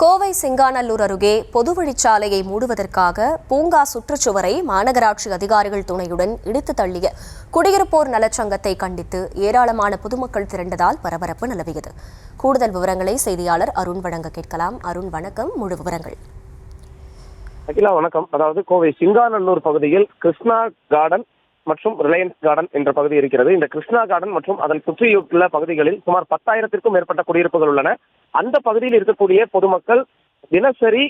கோவை சிங்காநல்லூர் அருகே பொதுவழிச்சாலையை மூடுவதற்காக பூங்கா சுற்றுச்சுவரை மாநகராட்சி அதிகாரிகள் துணையுடன் இடித்து தள்ளிய குடியிருப்போர் நலச்சங்கத்தை கண்டித்து ஏராளமான பொதுமக்கள் திரண்டதால் பரபரப்பு நிலவியது. கூடுதல் விவரங்களை செய்தியாளர் அருண் வழங்க கேட்கலாம். அருண், வணக்கம். முழு விவரங்கள். அகிலா, வணக்கம். அதாவது கோவை சிங்காநல்லூர் பகுதியில் கிருஷ்ணா கார்டன் மற்றும் ரிலையன்ஸ் கார்டன் என்ற பகுதி இருக்கிறது. இந்த கிருஷ்ணா கார்டன் மற்றும் அதன் சுற்றியுள்ள பகுதிகளில் சுமார் 10,000க்கும் மேற்பட்ட குடியிருப்புகள் உள்ளன. அந்த பகுதியில் இருக்கக்கூடிய பொதுமக்கள் தினசரி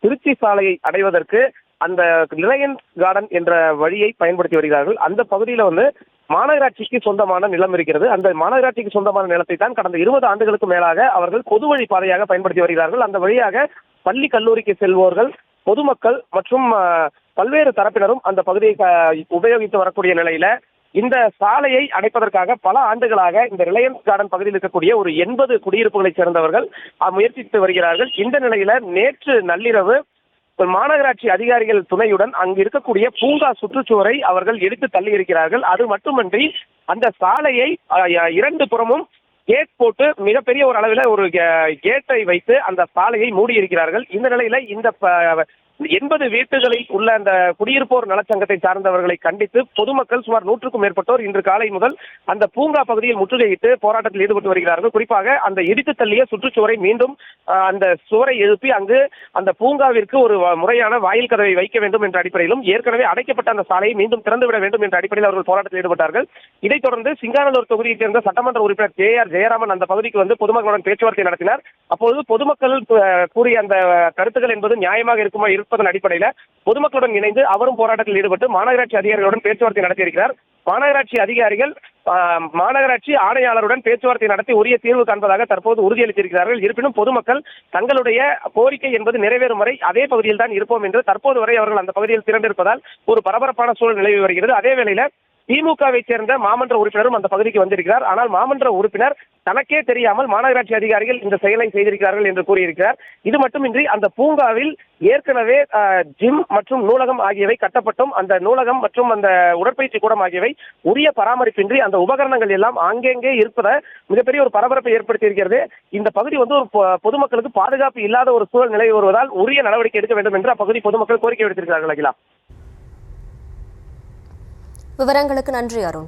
திருச்சி சாலையை அடைவதற்கு அந்த ரிலையன்ஸ் கார்டன் என்ற வழியை பயன்படுத்தி வருகிறார்கள். அந்த பகுதியில மாநகராட்சிக்கு சொந்தமான நிலம் இருக்கிறது. அந்த மாநகராட்சிக்கு சொந்தமான நிலத்தை தான் கடந்த 20 ஆண்டுகளுக்கு மேலாக அவர்கள் பொது வழி பாதையாக பயன்படுத்தி வருகிறார்கள். அந்த வழியாக பள்ளி கல்லூரிக்கு செல்வோர்கள், பொதுமக்கள் மற்றும் பல்வேறு தரப்பினரும் அந்த பகுதியை உபயோகித்து வரக்கூடிய நிலையில இந்த சாலையை அடைப்பதற்காக பல ஆண்டுகளாக இந்த ரிலையன்ஸ் கார்டன் பகுதியில் இருக்கக்கூடிய ஒரு 80 குடியிருப்புகளை சேர்ந்தவர்கள் முயற்சித்து வருகிறார்கள். இந்த நிலையில நேற்று நள்ளிரவு மாநகராட்சி அதிகாரிகள் துணையுடன் அங்கு இருக்கக்கூடிய பூங்கா சுற்றுச்சுவரை அவர்கள் எடுத்து தள்ளி இருக்கிறார்கள். அது மட்டுமன்றி அந்த சாலையை 2 புறமும் கேட் போட்டு மிகப்பெரிய ஒரு அளவில் ஒரு கேட்டை வைத்து அந்த சாலையை மூடி இருக்கிறார்கள். இந்த நிலையில இந்த 80 வீட்டுகளில் உள்ள அந்த குடியிருப்போர் நலச்சங்கத்தை சார்ந்தவர்களை கண்டித்து பொதுமக்கள் சுமார் 100க்கும் மேற்பட்டோர் இன்று காலை முதல் அந்த பூங்கா பகுதியில் முற்றுகையிட்டு போராட்டத்தில் ஈடுபட்டு வருகிறார்கள். குறிப்பாக அந்த இடித்து தள்ளிய சுற்றுச்சுவரை மீண்டும் அந்த சுவரை எழுப்பி அங்கு அந்த பூங்காவிற்கு ஒரு முறையான வாயில் கதவை வைக்க வேண்டும் என்ற அடிப்படையிலும் ஏற்கனவே அடைக்கப்பட்ட அந்த சாலையை மீண்டும் திறந்துவிட வேண்டும் என்ற அடிப்படையில் அவர்கள் போராட்டத்தில் ஈடுபட்டார்கள். இதைத் தொடர்ந்து சிங்காநல்லூர் தொகுதியைச் சேர்ந்த சட்டமன்ற உறுப்பினர் JR ஜெயராமன் அந்த பகுதிக்கு பொதுமக்களுடன் பேச்சுவார்த்தை நடத்தினார். அப்போது பொதுமக்கள் கூறிய அந்த கருத்துக்கள் என்பது நியாயமாக இருப்பதன் அடிப்படையில் பொதுமக்களுடன் இணைந்து அவரும் போராட்டத்தில் ஈடுபட்டு மாநகராட்சி அதிகாரிகளுடன் பேச்சுவார்த்தை நடத்தியிருக்கிறார். மாநகராட்சி அதிகாரிகள் மாநகராட்சி ஆணையாளருடன் பேச்சுவார்த்தை நடத்தி உரிய தீர்வு காண்பதாக தற்போது உறுதியளித்திருக்கிறார்கள். இருப்பினும் பொதுமக்கள் தங்களுடைய கோரிக்கை என்பது நிறைவேறும் வரை அதே பகுதியில் தான் இருப்போம் என்று தற்போது வரை அவர்கள் அந்த பகுதியில் திரண்டிருப்பதால் ஒரு பரபரப்பான சூழல் நிலவி வருகிறது. அதே வேளையில திமுகவை சேர்ந்த மாமன்ற உறுப்பினரும் அந்த பகுதிக்கு வந்திருக்கிறார். ஆனால் மாமன்ற உறுப்பினர் தனக்கே தெரியாமல் மாநகராட்சி அதிகாரிகள் இந்த செயலை செய்திருக்கிறார்கள் என்று கூறியிருக்கிறார். இது மட்டுமின்றி அந்த பூங்காவில் ஏற்கனவே ஜிம் மற்றும் நூலகம் ஆகியவை கட்டப்பட்டும் அந்த நூலகம் மற்றும் அந்த உடற்பயிற்சி கூடம் ஆகியவை உரிய பராமரிப்பின்றி அந்த உபகரணங்கள் எல்லாம் அங்கெங்கே இருப்பத மிகப்பெரிய ஒரு பரபரப்பை ஏற்படுத்தி இருக்கிறது. இந்த பகுதி ஒரு பொதுமக்களுக்கு பாதுகாப்பு இல்லாத ஒரு சூழல் நிலவி வருவதால் உரிய நடவடிக்கை எடுக்க வேண்டும் என்று அப்பகுதி பொதுமக்கள் கோரிக்கை விடுத்திருக்கிறார்கள். அகிலா, விவரங்களுக்கு நன்றி அருண்.